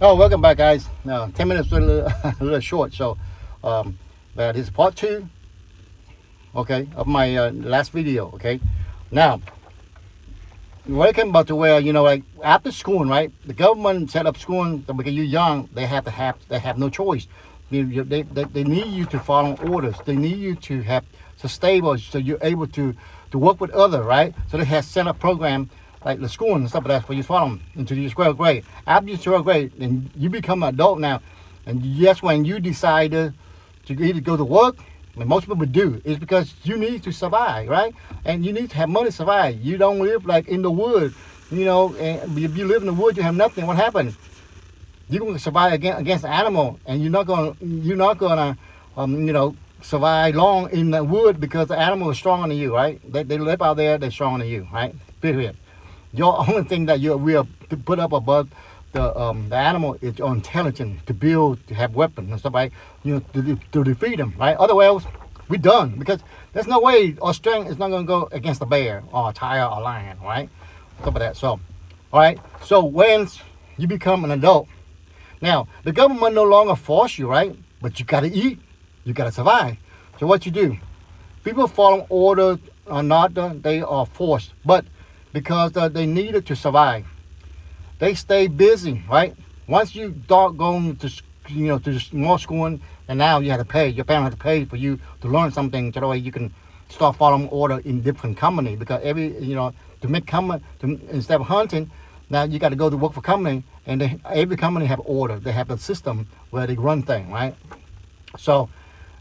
Oh, welcome back, guys. 10 minutes a little short, so that is part two, okay, of my last video. Okay, now when it came about to where like after schooling, right? The government set up schooling that because you're young, they have no choice. They need you to follow orders. They need you to have to stable so you're able to work with other, right? So they have set up program like the school and stuff like that for you to follow them into your 12th grade. After your 12th grade, then you become an adult now, and yes, when you decide to either go to work, and most people do, is because you need to survive, right? And you need to have money to survive. You don't live like in the woods, and if you live in the woods, you have nothing. What happens? You're going to survive against the animal, and you're not gonna survive long in the wood because the animal is stronger than you, right? They live out there, they're stronger than you, right? Period. Your only thing that you will put up above the animal is your intelligence to build, to have weapons and stuff like, to defeat them, right? Otherwise, we're done because there's no way our strength is not going to go against a bear or a tiger or a lion, right? Stuff like that. So, all right. So once you become an adult, now the government no longer force you, right? But you got to eat, you got to survive. So what you do? People follow order or not, they are forced, but because they needed to survive. They stay busy, right? Once you start going to more schooling, and now you have to pay. Your parents have to pay for you to learn something, so that way you can start following order in different company. Because to make company, instead of hunting, now you got to go to work for company, and every company have order. They have a system where they run things, right? So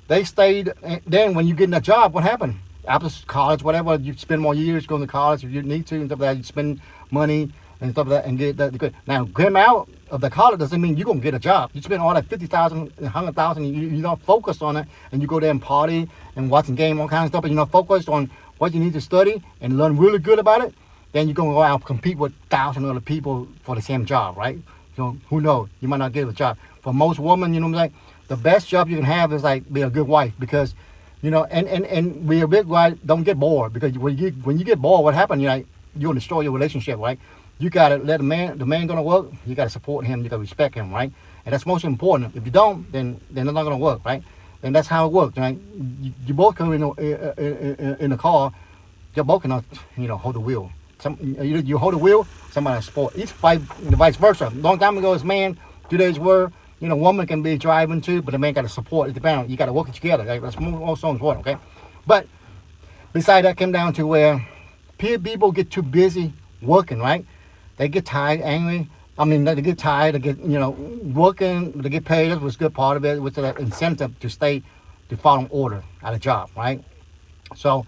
they stayed. Then when you get in a job, what happened? After college, whatever, you spend more years going to college if you need to, and stuff like that. You spend money and stuff like that and get that. Now, come out of the college doesn't mean you're going to get a job. You spend all that 50,000, 100,000, you don't focus on it, and you go there and party and watching game, all kinds of stuff, and you're not focused on what you need to study and learn really good about it, then you're going to go out and compete with thousands of other people for the same job, right? Who knows? You might not get a job. For most women, what I'm saying? The best job you can have is like be a good wife because and be a big guy, don't get bored because when you get bored, what happens? You're gonna destroy your relationship, right? You gotta let the man gonna work. You gotta support him. You gotta respect him, right? And that's most important. If you don't, then it's not gonna work, right? And that's how it works, right? You both come in the car. You both cannot, hold the wheel. You hold the wheel, somebody support. Each vice versa. Long time ago, it's man. Today's word. Woman can be driving too, but the man got to support. It depends. You got to work it together. That's also important, okay? But besides that, came down to where people get too busy working, right? They get tired, angry. I mean, they get tired. They get, working. They get paid. That was a good part of it, which is that incentive to follow order at a job, right? So,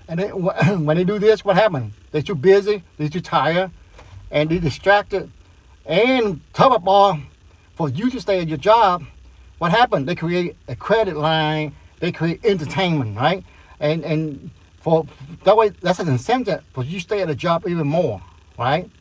and then when they do this, what happens? They're too busy. They're too tired, and they're distracted. And top of all, for you to stay at your job, what happened? They create a credit line. They create entertainment, right? And for that way, that's an incentive for you to stay at a job even more, right?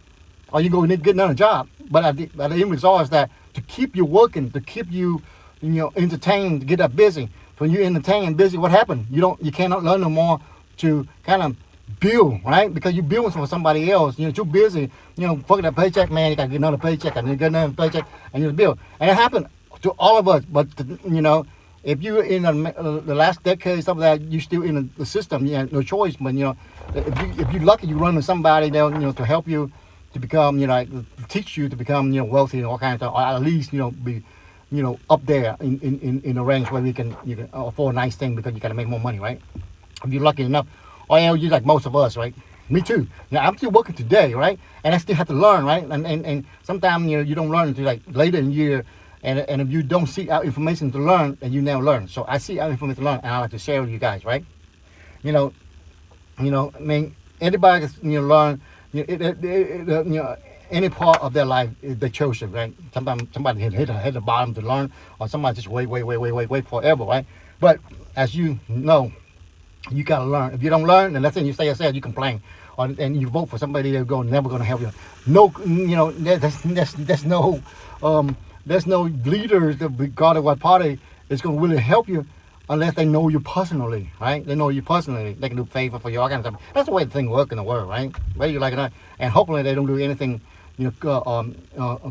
Or you go and get another job. But at the end result is that to keep you working, to keep you, entertained, to get that busy. When you entertain and busy, what happened? You cannot learn no more to kind of build, right? Because you're building for somebody else. Too busy. Fucking that paycheck, man. You gotta get another paycheck, and you get another paycheck, and you build. And it happened to all of us. But if you're in the last decade, something that you still in the system, you have no choice. But if you're lucky, you run into somebody that to help you to become, teach you to become, wealthy and all kinds of stuff, or at least be, up there in the range where you can afford a nice thing because you gotta make more money, right? If you're lucky enough. Or you like most of us, right? Me too. I'm still working today, right? And I still have to learn, right? And sometimes you don't learn until like later in the year. And if you don't seek out information to learn, then you never learn. So I seek out information to learn, and I like to share with you guys, right? I mean, anybody can learn. Any part of their life they chose it, right? Sometimes somebody hit the bottom to learn, or somebody just wait forever, right? But as you know. You gotta learn. If you don't learn, then let's say you stay yourself, you complain, and you vote for somebody that's never gonna help you. No, there's no leaders that regardless of what party is gonna really help you unless they know you personally, right? They know you personally. They can do favor for you, all kinds of stuff. That's the way the thing works in the world, right? Whether you like it or not, and hopefully they don't do anything,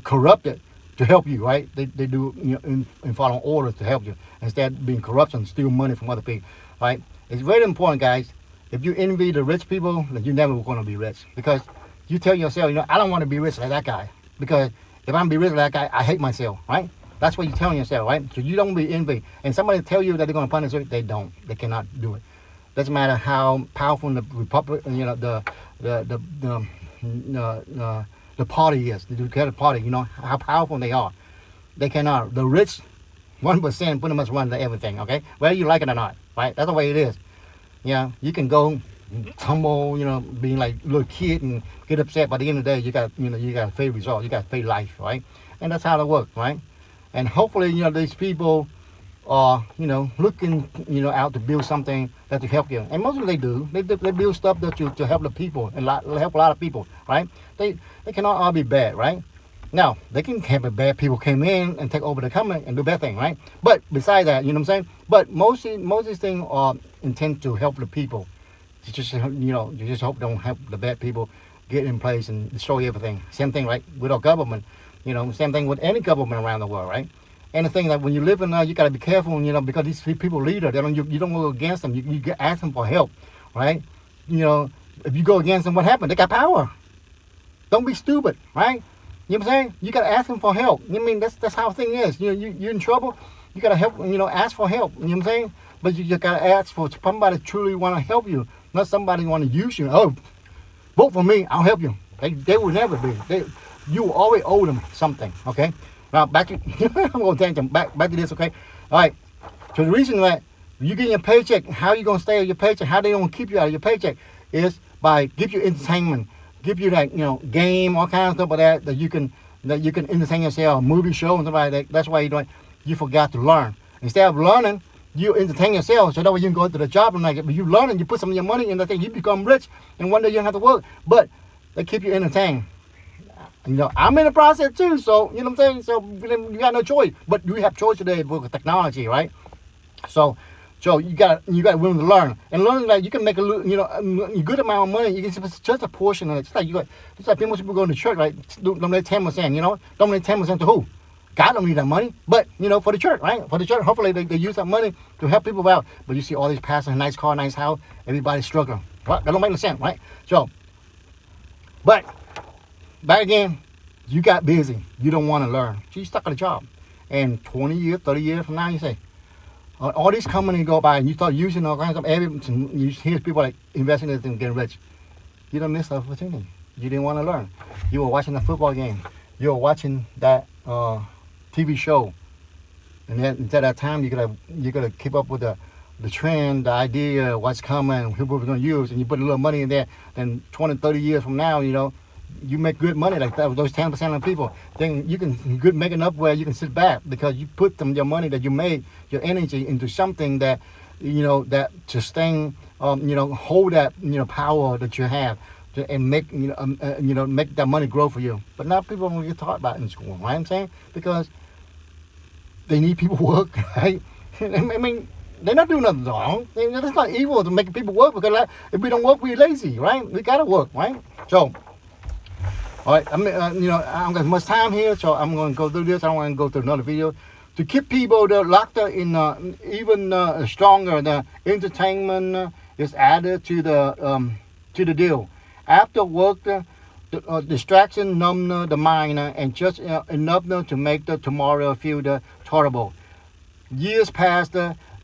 corrupted to help you, right? They do, in following orders to help you instead of being corruption, steal money from other people, right? It's very important, guys. If you envy the rich people, then you're never going to be rich, because you tell yourself, I don't want to be rich like that guy, because if I'm be rich like that guy, I hate myself, right? That's what you're telling yourself, right? So you don't be envy. And somebody tell you that they're going to punish you, they don't. They cannot do it. Doesn't matter how powerful the Republic, the party is, the Democratic Party, how powerful they are. They cannot. The rich 1% pretty much run everything, okay? Whether you like it or not, right? That's the way it is. You can go tumble, being like a little kid and get upset. By the end of the day, you got a fair result. You got a fair life, right? And that's how it works, right? And hopefully, these people are, looking, out to build something that to help you. And most of them they do. They build stuff that to help the people and help a lot of people, right? They cannot all be bad, right? Now, they can have bad people came in and take over the company and do bad thing, right? But besides that, you know what I'm saying? But most of these things are intended to help the people. You just hope don't help the bad people get in place and destroy everything. Same thing, right? With our government, same thing with any government around the world, right? And the thing that when you live in there, you got to be careful, because these people leaders, you don't go against them. You ask them for help, right? If you go against them, what happened? They got power. Don't be stupid, right? You know what I'm saying? You got to ask them for help. That's how the thing is. You're in trouble. You got to help, ask for help. You know what I'm saying? But you just got to ask for somebody truly want to help you, not somebody want to use you. Oh, vote for me, I'll help you. They will never be. You will always owe them something, okay? Now, back to, I'm going to take them back to this, okay? All right. So the reason that you get your paycheck, how you going to stay on your paycheck, how they going to keep you out of your paycheck is by give you entertainment, give you that, game, all kinds of stuff like that you can entertain yourself, a movie show and stuff like that. That's why you forgot to learn. Instead of learning, you entertain yourself, so that way you can go to the job and but you learn and you put some of your money in the thing, you become rich, and one day you don't have to work. But they keep you entertained. I'm in the process too, so you know what I'm saying. So you got no choice, but you have choice today with technology, right? So you got to willing to learn, and learning that you can make a good amount of money. You can just a portion of it. Just like most people go to church, right? Don't let 10%, don't let 10% to who? God don't need that money, but for the church, right? For the church, hopefully they use that money to help people out. But you see all these pastors, nice car, nice house, everybody's struggling. Right? That don't make no sense, right? So, but back again, you got busy. You don't want to learn. So you stuck at a job, and 20 years, 30 years from now, you say, all these companies go by, and you start using all kinds of you hear people like investing in it and getting rich. You don't miss the opportunity. You didn't want to learn. You were watching a football game. You were watching that TV show, and then at that time you gotta keep up with the trend, the idea, what's coming, who we're going to use, and you put a little money in there. Then 20, 30 years from now, you make good money like that with those 10% of people. Then you can make enough where you can sit back because you put your money that you made, your energy into something that that sustain, hold that power that you have. And make make that money grow for you. But now people don't get taught about it in school. Right? I'm saying, because they need people to work. Right? They're not doing nothing wrong. It's not evil to make people work, because if we don't work, we're lazy. Right? We gotta work. Right? So, all right. I don't got much time here, so I'm going to go through this. I don't want to go through another video. To keep people locked in even stronger, the entertainment is added to the deal. After work, distraction numb the mind and just enough to make the tomorrow feel tolerable. Years passed,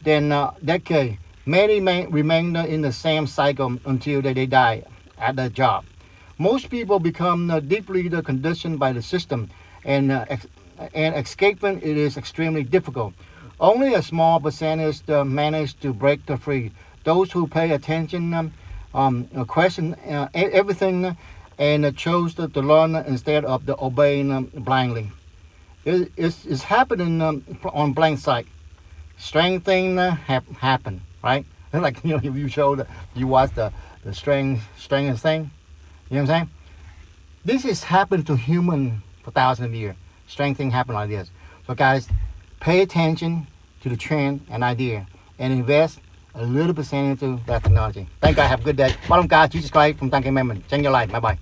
then decade. Many remain in the same cycle until they die at their job. Most people become deeply conditioned by the system, and escaping it is extremely difficult. Only a small percentage manage to break free. Those who pay attention, question everything, and chose to learn instead of obeying blindly. It's happening on blank sight. Strange thing happen, right? Like if you you watch the strangest thing, you know what I'm saying? This has happened to human for thousands of years. Strange thing happen like this. So guys, pay attention to the trend and idea, and invest a little percent into that technology. Thank God. Have a good day. Bottom God, Jesus Christ from Thank You Amendment. Change your life. Bye bye.